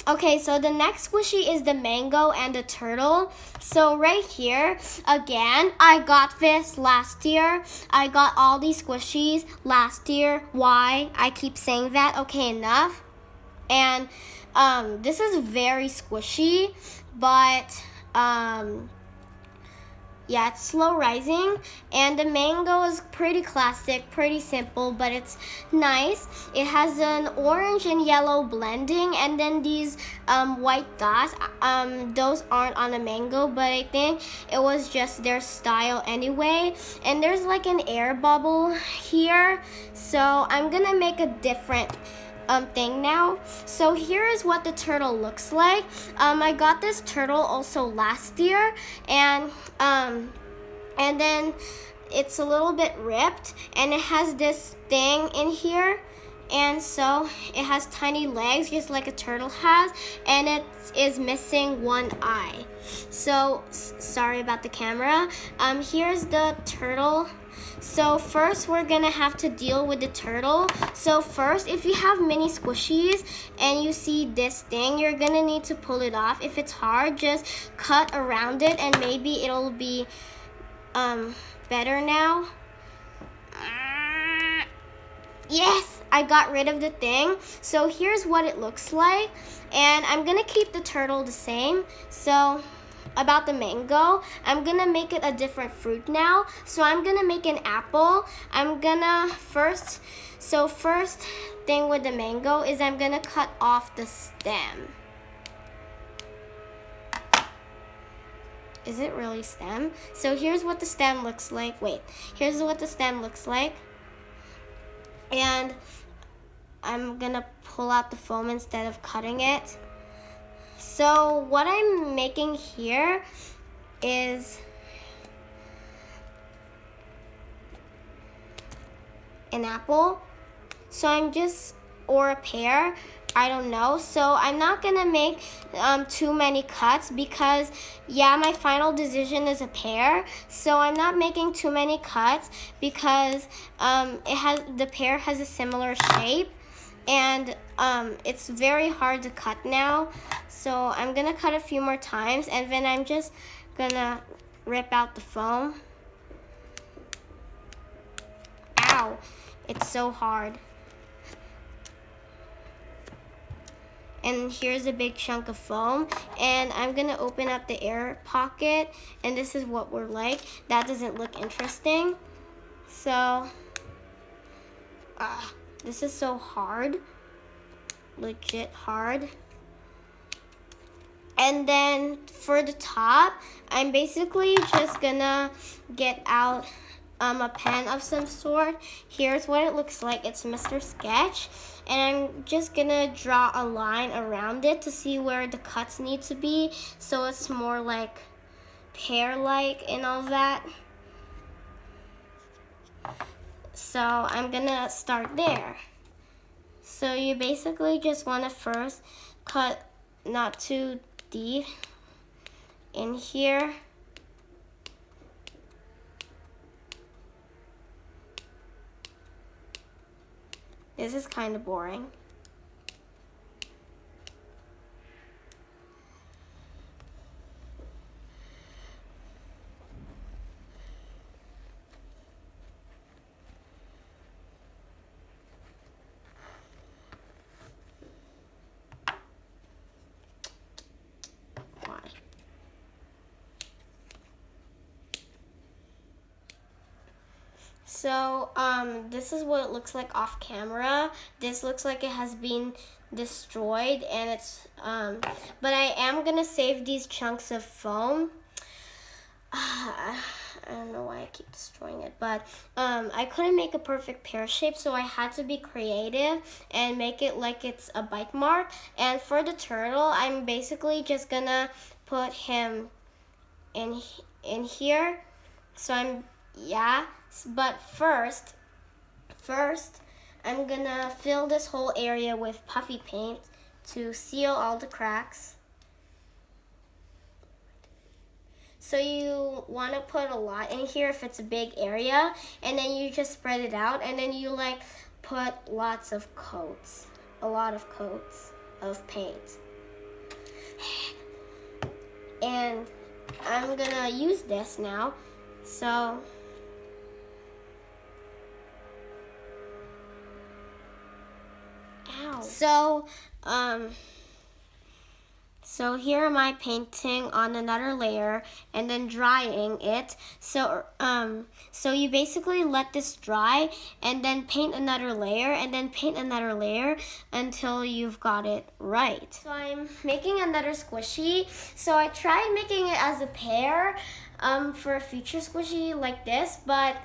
Okay, so the next squishy is the mango and the turtle. So right here, again, I got this last year. I got all these squishies last year. Why? I keep saying that. Okay, enough. And this is very squishy, but yeah, it's slow rising, and the mango is pretty classic, pretty simple, but it's nice. It has an orange and yellow blending, and then these white dots, those aren't on the mango, but I think it was just their style anyway. And there's like an air bubble here, so I'm gonna make a different thing now. So here is what the turtle looks like. I got this turtle also last year, and then it's a little bit ripped, and it has this thing in here, and so it has tiny legs just like a turtle has, and it is missing one eye. So sorry about the camera. Here's the turtle. So first we're gonna have to deal with the turtle. So first, if you have mini squishies and you see this thing, you're gonna need to pull it off. If it's hard, just cut around it and maybe it'll be better now. Yes, I got rid of the thing. So here's what it looks like, and I'm gonna keep the turtle the same. So about the mango, I'm gonna make it a different fruit now. So I'm gonna make an apple. First thing with the mango is I'm gonna cut off the stem. Is it really stem? So here's what the stem looks like. Here's what the stem looks like. And I'm gonna pull out the foam instead of cutting it. So what I'm making here is an apple. Or a pear, I don't know. So I'm not gonna make too many cuts because my final decision is a pear. So I'm not making too many cuts because the pear has a similar shape, and it's very hard to cut now. So I'm gonna cut a few more times, and then I'm just gonna rip out the foam. Ow, it's so hard. And here's a big chunk of foam, and I'm gonna open up the air pocket, and this is what we're like. That doesn't look interesting. So this is so hard, legit hard. And then for the top, I'm basically just gonna get out a pen of some sort. Here's what it looks like. It's Mr. Sketch, and I'm just gonna draw a line around it to see where the cuts need to be, so it's more like pear-like and all that. So I'm gonna start there. So you basically just want to first cut not too deep in here. This is kind of boring. Why? So this is what it looks like off camera. This looks like it has been destroyed, and it's but I am gonna save these chunks of foam. I don't know why I keep destroying it, but I couldn't make a perfect pear shape, so I had to be creative and make it like it's a bite mark. And for the turtle, I'm basically just gonna put him in here. So but first I'm gonna fill this whole area with puffy paint to seal all the cracks. So you want to put a lot in here if it's a big area, and then you just spread it out, and then you put a lot of coats of paint. And I'm gonna use this now. So ow. So here am I painting on another layer and then drying it. So you basically let this dry and then paint another layer and then paint another layer until you've got it right. So I'm making another squishy. So I tried making it as a pear for a future squishy like this, but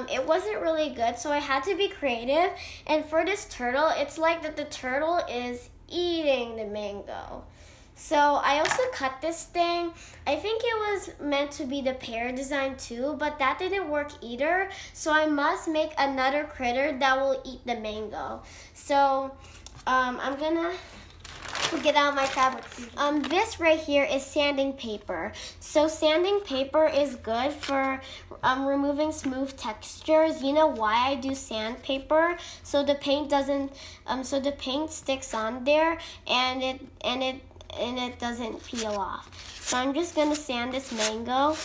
it wasn't really good, so I had to be creative. And for this turtle, it's like that the turtle is eating the mango. So I also cut this thing. I think it was meant to be the pear design too, but that didn't work either. So I must make another critter that will eat the mango. So I'm gonna get out my fabric. This right here is sanding paper. So sanding paper is good for removing smooth textures. You know why I do sandpaper? So the paint doesn't. So the paint sticks on there, and it doesn't peel off. So I'm just gonna sand this mango.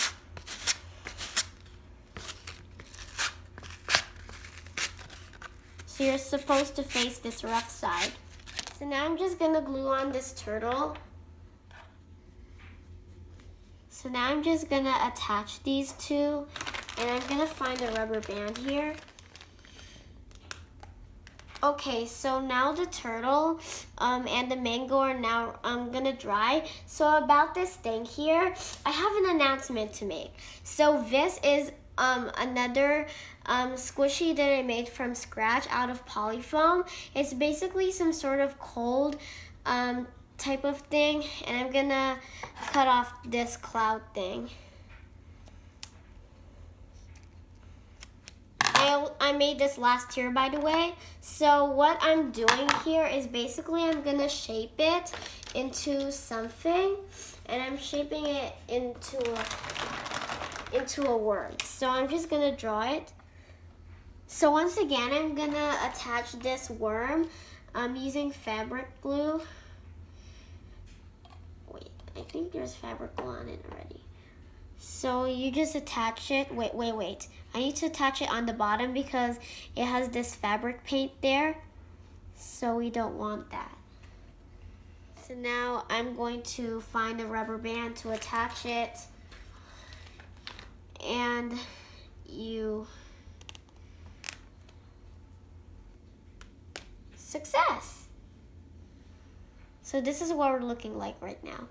So you're supposed to face this rough side. So now I'm just gonna glue on this turtle. So now I'm just gonna attach these two, and I'm gonna find a rubber band here. Okay, so now the turtle and the mango are now gonna dry. So about this thing here, I have an announcement to make. So this is another squishy that I made from scratch out of polyfoam. It's basically some sort of cold type of thing, and I'm gonna cut off this cloud thing. I made this last year, by the way. So what I'm doing here is basically I'm gonna shape it into something, and I'm shaping it into a worm. So I'm just gonna draw it. So once again, I'm gonna attach this worm using fabric glue. Wait, I think there's fabric glue on it already. So you just attach it. Wait. I need to attach it on the bottom because it has this fabric paint there. So we don't want that. So now I'm going to find a rubber band to attach it. And success. So this is what we're looking like right now.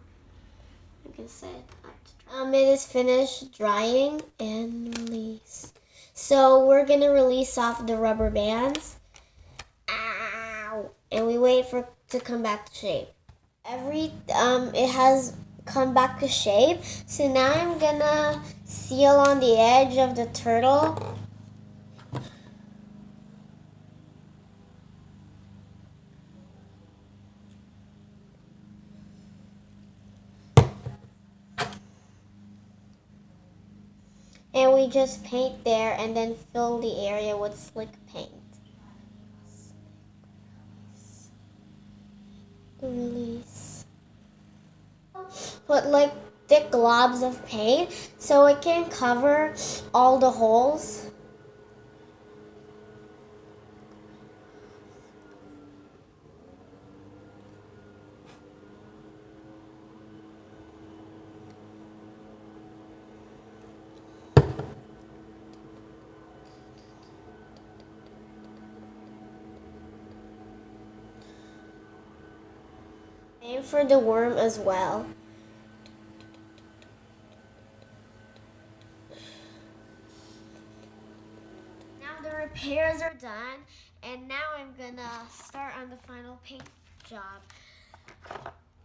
I'm gonna set it up. It is finished drying and release. So we're gonna release off the rubber bands. Ow! And we wait for it to come back to shape. It has come back to shape. So now I'm gonna seal on the edge of the turtle. And we just paint there and then fill the area with slick paint. Release. Put like thick globs of paint so it can cover all the holes. Same for the worm as well. Now the repairs are done, and now I'm gonna start on the final paint job.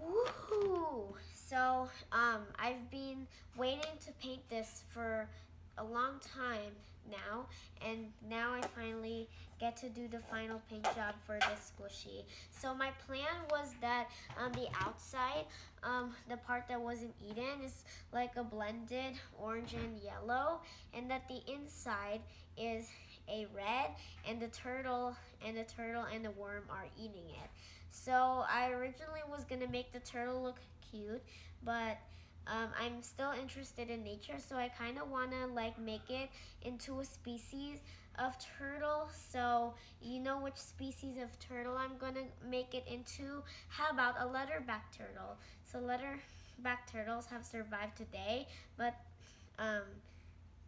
Woohoo! So I've been waiting to paint this for a long time now, and now I finally get to do the final paint job for this squishy. So my plan was that on the outside, the part that wasn't eaten is like a blended orange and yellow, and that the inside is a red, and the turtle and the worm are eating it. So I originally was gonna make the turtle look cute, but I'm still interested in nature, so I kind of want to like make it into a species of turtle. So you know which species of turtle I'm gonna make it into? How about a leatherback turtle? So leatherback turtles have survived today, but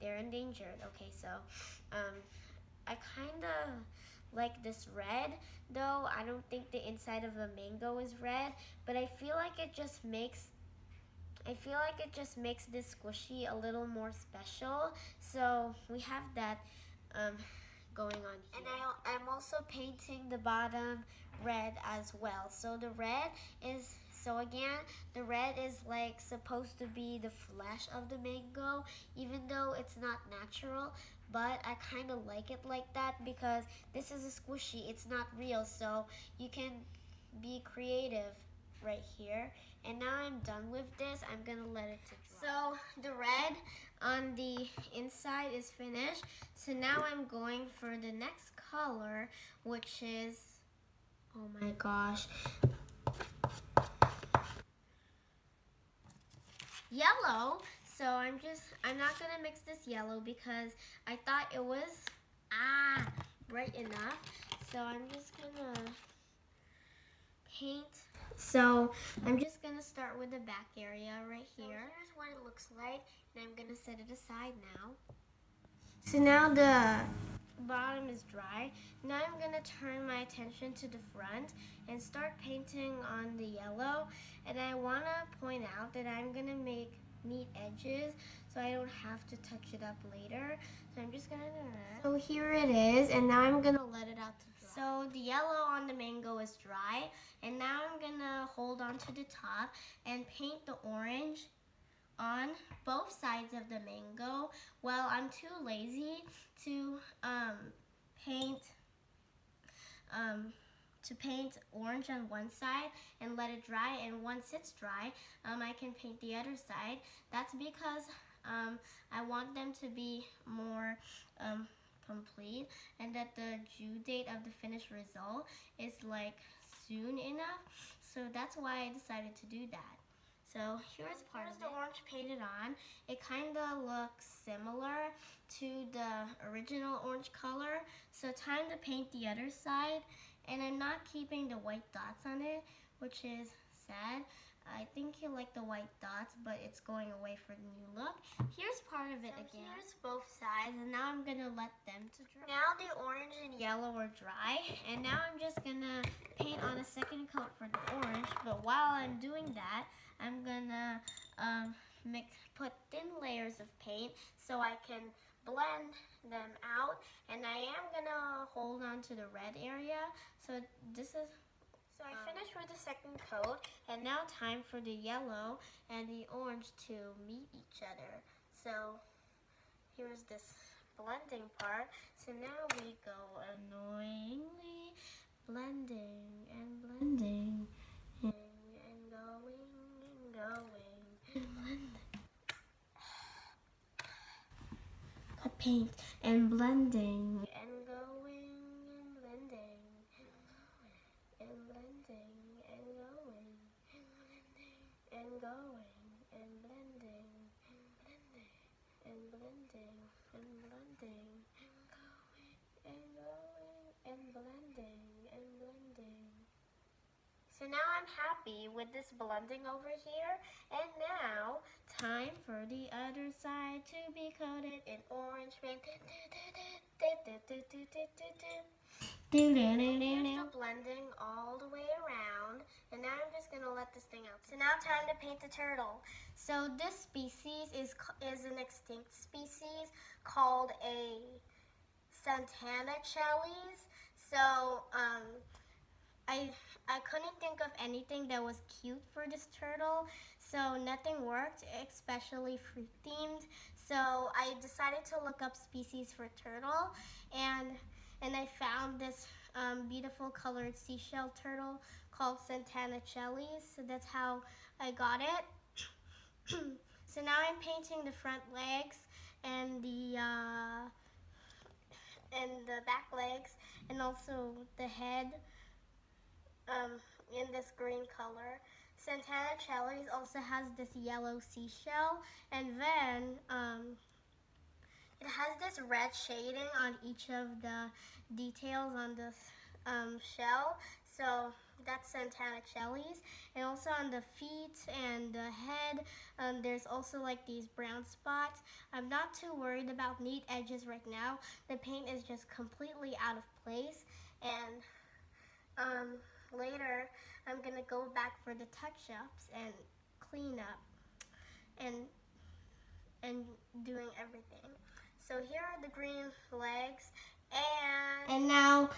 they're endangered. Okay, so I kind of like this red, though I don't think the inside of a mango is red, but I feel like it just makes this squishy a little more special. So we have that going on here. And I'm also painting the bottom red as well. So the red is, the red is like supposed to be the flesh of the mango, even though it's not natural. But I kind of like it like that because this is a squishy, it's not real. So you can be creative right here. And now I'm done with this. I'm gonna let it to dry. So the red on the inside is finished. So now I'm going for the next color, which is, oh my gosh, yellow. So I'm not gonna mix this yellow because I thought it was bright enough. So I'm just gonna paint. So I'm just gonna start with the back area right here. So here's what it looks like, and I'm gonna set it aside now. So now the bottom is dry. Now I'm gonna turn my attention to the front and start painting on the yellow. And I wanna point out that I'm gonna make neat edges so I don't have to touch it up later. So I'm just gonna do that. So here it is, and now I'm gonna let it out to dry. So the yellow on the mango is dry, and now I'm gonna hold on to the top and paint the orange on both sides of the mango. Well, I'm too lazy to paint orange on one side and let it dry, and once it's dry, I can paint the other side. That's because I want them to be more complete, and that the due date of the finished result is like soon enough. So that's why I decided to do that. So here's the orange painted on. It kind of looks similar to the original orange color. So time to paint the other side. And I'm not keeping the white dots on it, which is sad. I think you like the white dots, but it's going away for the new look. Here's part of it again. Here's both sides, and now I'm gonna let them to dry. Now the orange and yellow are dry, and now I'm just gonna paint on a second coat for the orange. But while I'm doing that, I'm gonna put thin layers of paint so I can blend them out. And I am gonna hold on to the red area. So I finished with the second coat, and now time for the yellow and the orange to meet each other. So here's this blending part. So now we go annoyingly blending and blending and going and going and blending. Cut paint and blending and going and blending and blending and going and going and blending and blending and blending and going and blending and blending. So now I'm happy with this blending over here, and now time for the other side to be coated in orange paint. Here's the blending all the way around, and now I'm just gonna let this thing out. So now time to paint the turtle. So this species is an extinct species called a Santana Chelys. So I couldn't think of anything that was cute for this turtle, so nothing worked, especially fruit themed. So I decided to look up species for turtle, and I found this beautiful colored seashell turtle called Santana Chelys. So that's how I got it. So now I'm painting the front legs and the back legs, and also the head in this green color. Santana Celli's also has this yellow seashell, and then it has this red shading on each of the details on this shell. So that's Santana Celli's. And also on the feet and the head, there's also like these brown spots. I'm not too worried about neat edges right now. The paint is just completely out of place. And later, I'm gonna go back for the touch-ups and clean up and doing everything. So here are the green legs, and now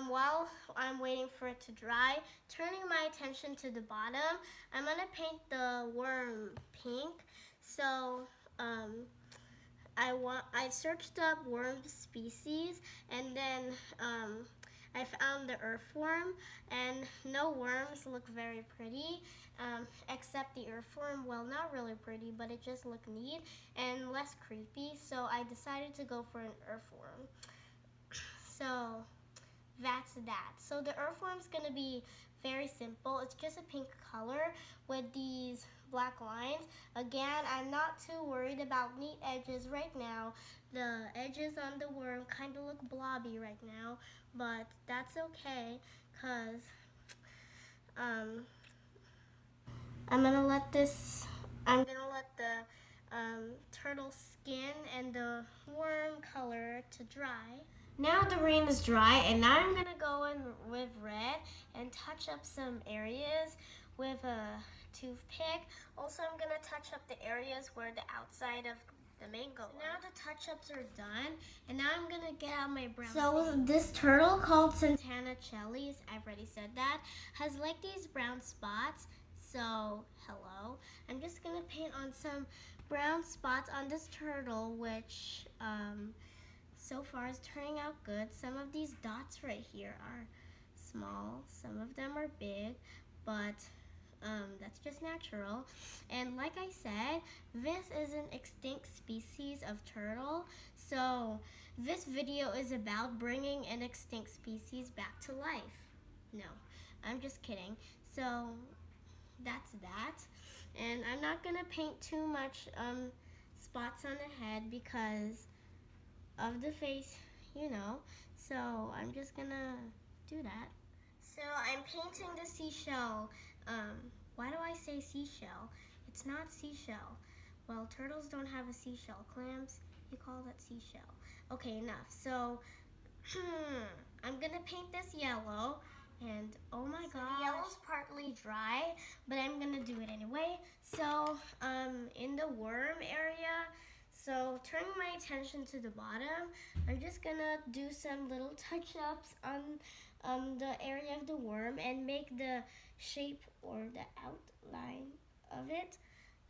while I'm waiting for it to dry, turning my attention to the bottom, I'm gonna paint the worm pink. So I searched up worm species, and then I found the earthworm, and no worms look very pretty, except the earthworm. Well, not really pretty, but it just looked neat and less creepy, so I decided to go for an earthworm. So that's that. So the earthworm's gonna be very simple. It's just a pink color with these black lines. Again, I'm not too worried about neat edges right now. The edges on the worm kind of look blobby right now, but that's okay, cause I'm gonna let the turtle skin and the worm color to dry. Now the rain is dry, and now I'm gonna go in with red and touch up some areas with a toothpick. Also, I'm gonna touch up the areas where the outside of the mango. So now the touch-ups are done, and now I'm gonna get out my brown. So this turtle called Santana Celli's, I've already said that, has like these brown spots. So hello, I'm just gonna paint on some brown spots on this turtle, which so far is turning out good. Some of these dots right here are small, some of them are big, but that's just natural. And like I said, this is an extinct species of turtle, so this video is about bringing an extinct species back to life. No, I'm just kidding. So that's that. And I'm not gonna paint too much spots on the head because of the face, you know, so I'm just gonna do that. So I'm painting the seashell. Why do I say seashell? It's not seashell. Well, turtles don't have a seashell. Clams, you call that seashell. Okay, enough. So, I'm gonna paint this yellow, and oh my god, the yellow's partly dry, but I'm gonna do it anyway. So, in the worm area, so turning my attention to the bottom, I'm just gonna do some little touch-ups on the area of the worm and make the shape or the outline of it.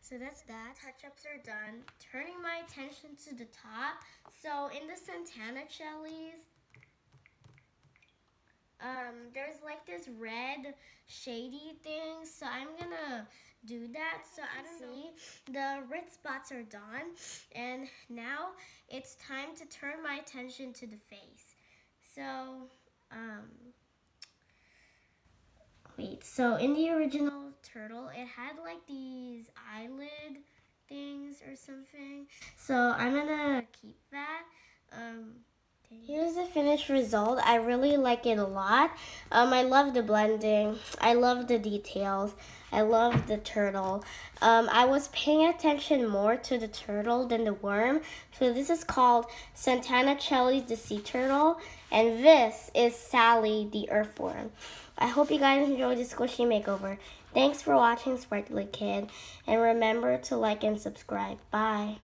So that's that. Touch-ups are done. Turning my attention to the top. So in the Santana Celli's, there's like this red shady thing, so I'm gonna do that. So I don't know. The red spots are done, and now it's time to turn my attention to the face. So wait, so in the original turtle, it had like these eyelid things or something. So I'm gonna keep that. Here's the finished result. I really like it a lot. I love the blending. I love the details. I love the turtle. I was paying attention more to the turtle than the worm. So this is called Santana Celli's the sea turtle, and this is Sally the earthworm. I hope you guys enjoyed the squishy makeover. Thanks for watching, Sparkly Kid, and remember to like and subscribe. Bye.